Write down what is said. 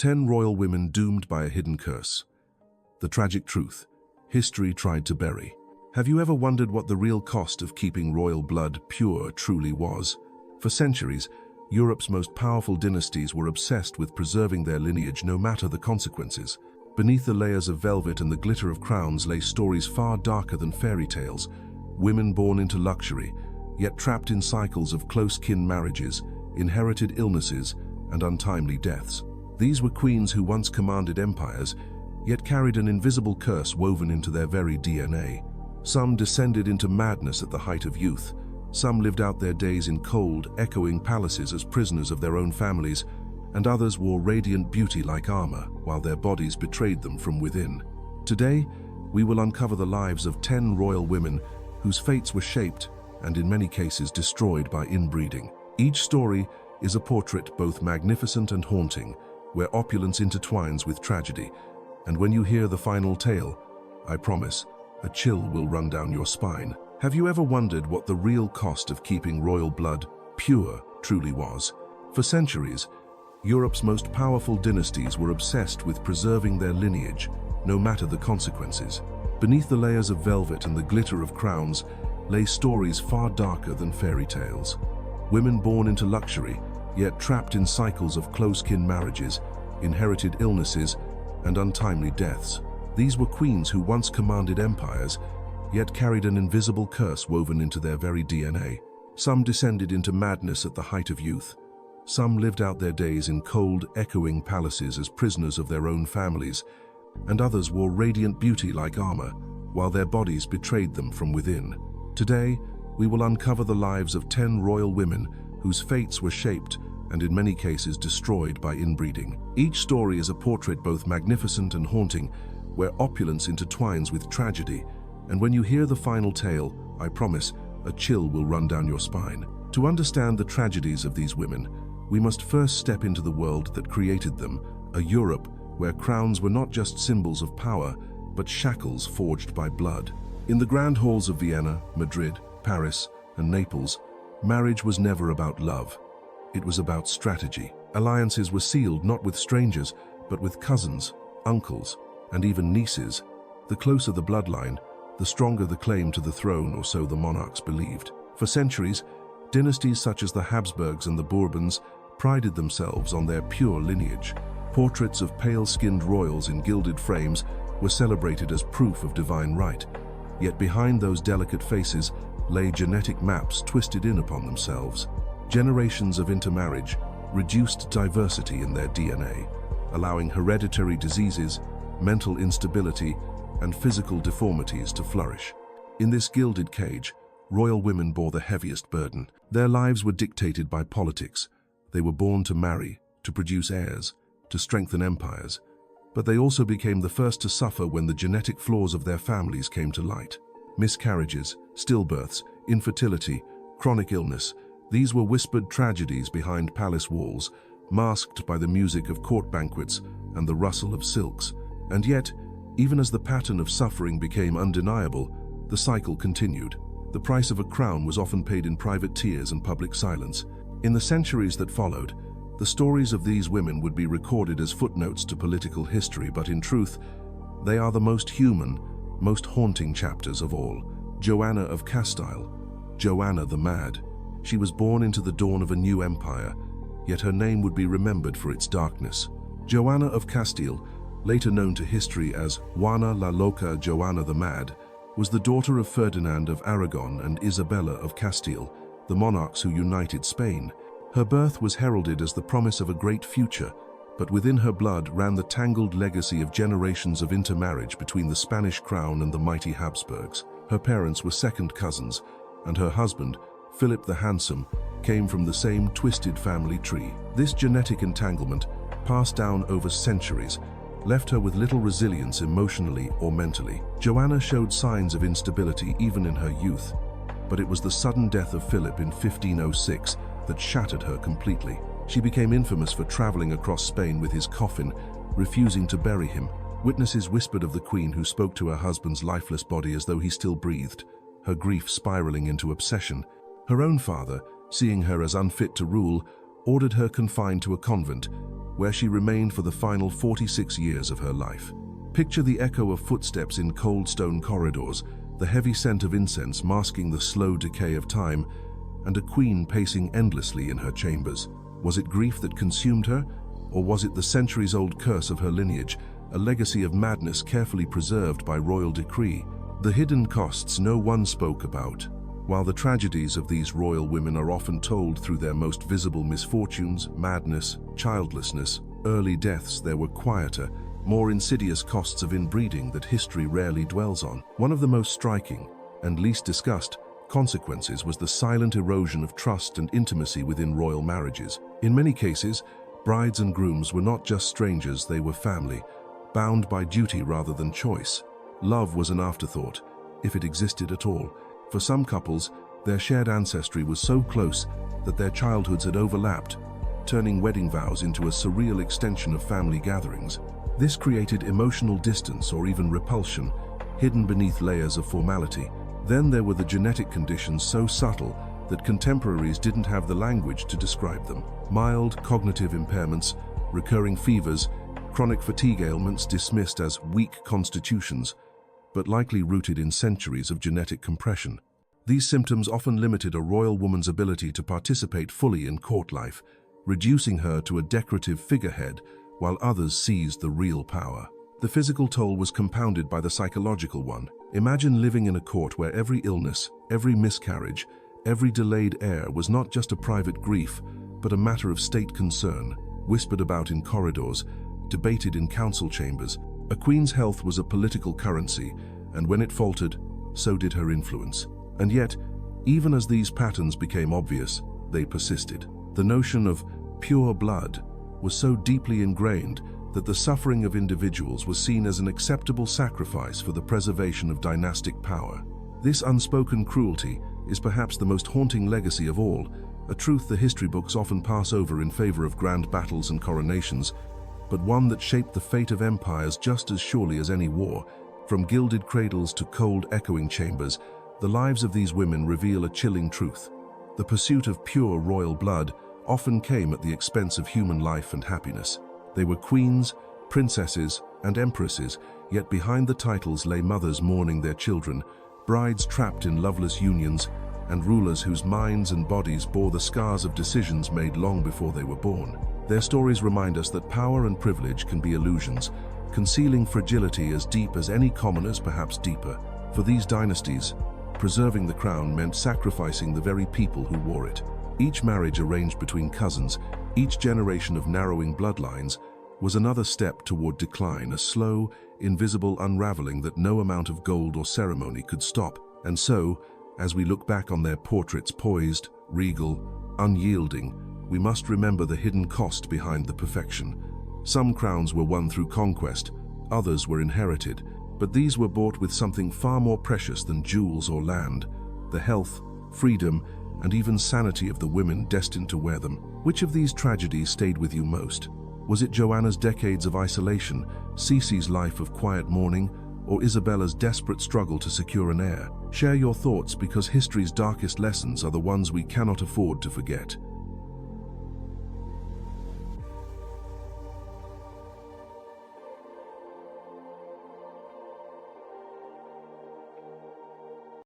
10 royal women doomed by a hidden curse. The tragic truth, history tried to bury. Have you ever wondered what the real cost of keeping royal blood pure truly was? For centuries, Europe's most powerful dynasties were obsessed with preserving their lineage no matter the consequences. Beneath the layers of velvet and the glitter of crowns lay stories far darker than fairy tales. Women born into luxury, yet trapped in cycles of close-kin marriages, inherited illnesses, and untimely deaths. These were queens who once commanded empires, yet carried an invisible curse woven into their very DNA. Some descended into madness at the height of youth. Some lived out their days in cold, echoing palaces as prisoners of their own families, and others wore radiant beauty like armor, while their bodies betrayed them from within. Today, we will uncover the lives of 10 royal women whose fates were shaped and in many cases destroyed by inbreeding. Each story is a portrait both magnificent and haunting, where opulence intertwines with tragedy. And when you hear the final tale, I promise, a chill will run down your spine. Have you ever wondered what the real cost of keeping royal blood pure truly was? For centuries, Europe's most powerful dynasties were obsessed with preserving their lineage, no matter the consequences. Beneath the layers of velvet and the glitter of crowns lay stories far darker than fairy tales. Women born into luxury, yet trapped in cycles of close-kin marriages, inherited illnesses, and untimely deaths. These were queens who once commanded empires, yet carried an invisible curse woven into their very DNA. Some descended into madness at the height of youth. Some lived out their days in cold, echoing palaces as prisoners of their own families, and others wore radiant beauty like armor, while their bodies betrayed them from within. Today, we will uncover the lives of 10 royal women whose fates were shaped and in many cases destroyed by inbreeding. Each story is a portrait both magnificent and haunting, where opulence intertwines with tragedy, and when you hear the final tale, I promise, a chill will run down your spine. To understand the tragedies of these women, we must first step into the world that created them, a Europe where crowns were not just symbols of power, but shackles forged by blood. In the grand halls of Vienna, Madrid, Paris, and Naples, marriage was never about love. It was about strategy. Alliances were sealed not with strangers, but with cousins, uncles, and even nieces. The closer the bloodline, the stronger the claim to the throne, or so the monarchs believed. For centuries, dynasties such as the Habsburgs and the Bourbons prided themselves on their pure lineage. Portraits of pale-skinned royals in gilded frames were celebrated as proof of divine right. Yet behind those delicate faces lay genetic maps twisted in upon themselves. Generations of intermarriage reduced diversity in their DNA, allowing hereditary diseases, mental instability, and physical deformities to flourish. In this gilded cage, royal women bore the heaviest burden. Their lives were dictated by politics. They were born to marry, to produce heirs, to strengthen empires. But they also became the first to suffer when the genetic flaws of their families came to light. Miscarriages, stillbirths, infertility, chronic illness, these were whispered tragedies behind palace walls, masked by the music of court banquets and the rustle of silks. And yet, even as the pattern of suffering became undeniable, the cycle continued. The price of a crown was often paid in private tears and public silence. In the centuries that followed, the stories of these women would be recorded as footnotes to political history, but in truth, they are the most human, most haunting chapters of all. Joanna of Castile, Joanna the Mad. She was born into the dawn of a new empire, yet her name would be remembered for its darkness. Joanna of Castile, later known to history as Juana la Loca Joanna the Mad, was the daughter of Ferdinand of Aragon and Isabella of Castile, the monarchs who united Spain. Her birth was heralded as the promise of a great future, but within her blood ran the tangled legacy of generations of intermarriage between the Spanish crown and the mighty Habsburgs. Her parents were second cousins, and her husband, Philip the Handsome, came from the same twisted family tree. This genetic entanglement, passed down over centuries, left her with little resilience emotionally or mentally. Joanna showed signs of instability even in her youth, but it was the sudden death of Philip in 1506 that shattered her completely. She became infamous for traveling across Spain with his coffin, refusing to bury him. Witnesses whispered of the queen who spoke to her husband's lifeless body as though he still breathed, her grief spiraling into obsession. Her own father, seeing her as unfit to rule, ordered her confined to a convent, where she remained for the final 46 years of her life. Picture the echo of footsteps in cold stone corridors, the heavy scent of incense masking the slow decay of time, and a queen pacing endlessly in her chambers. Was it grief that consumed her, or was it the centuries-old curse of her lineage, a legacy of madness carefully preserved by royal decree? The hidden costs no one spoke about. While the tragedies of these royal women are often told through their most visible misfortunes, madness, childlessness, early deaths, there were quieter, more insidious costs of inbreeding that history rarely dwells on. One of the most striking, and least discussed, consequences was the silent erosion of trust and intimacy within royal marriages. In many cases, brides and grooms were not just strangers, they were family, bound by duty rather than choice. Love was an afterthought, if it existed at all. For some couples, their shared ancestry was so close that their childhoods had overlapped, turning wedding vows into a surreal extension of family gatherings. This created emotional distance or even repulsion, hidden beneath layers of formality. Then there were the genetic conditions so subtle that contemporaries didn't have the language to describe them. Mild cognitive impairments, recurring fevers, chronic fatigue ailments dismissed as weak constitutions, but likely rooted in centuries of genetic compression. These symptoms often limited a royal woman's ability to participate fully in court life, reducing her to a decorative figurehead while others seized the real power. The physical toll was compounded by the psychological one. Imagine living in a court where every illness, every miscarriage, every delayed heir was not just a private grief, but a matter of state concern, whispered about in corridors, debated in council chambers. A queen's health was a political currency, and when it faltered, so did her influence. And yet, even as these patterns became obvious, they persisted. The notion of pure blood was so deeply ingrained that the suffering of individuals was seen as an acceptable sacrifice for the preservation of dynastic power. This unspoken cruelty is perhaps the most haunting legacy of all, a truth the history books often pass over in favor of grand battles and coronations, but one that shaped the fate of empires just as surely as any war. From gilded cradles to cold echoing chambers, the lives of these women reveal a chilling truth. The pursuit of pure royal blood often came at the expense of human life and happiness. They were queens, princesses, and empresses, yet behind the titles lay mothers mourning their children, brides trapped in loveless unions, and rulers whose minds and bodies bore the scars of decisions made long before they were born. Their stories remind us that power and privilege can be illusions, concealing fragility as deep as any commoner's, perhaps deeper. For these dynasties, preserving the crown meant sacrificing the very people who wore it. Each marriage arranged between cousins, each generation of narrowing bloodlines, was another step toward decline, a slow, invisible unraveling that no amount of gold or ceremony could stop. And so, as we look back on their portraits poised, regal, unyielding, we must remember the hidden cost behind the perfection. Some crowns were won through conquest, others were inherited, but these were bought with something far more precious than jewels or land: the health, freedom, and even sanity of the women destined to wear them. Which of these tragedies stayed with you most? Was it Joanna's decades of isolation, Cece's life of quiet mourning, or Isabella's desperate struggle to secure an heir? Share your thoughts, because history's darkest lessons are the ones we cannot afford to forget.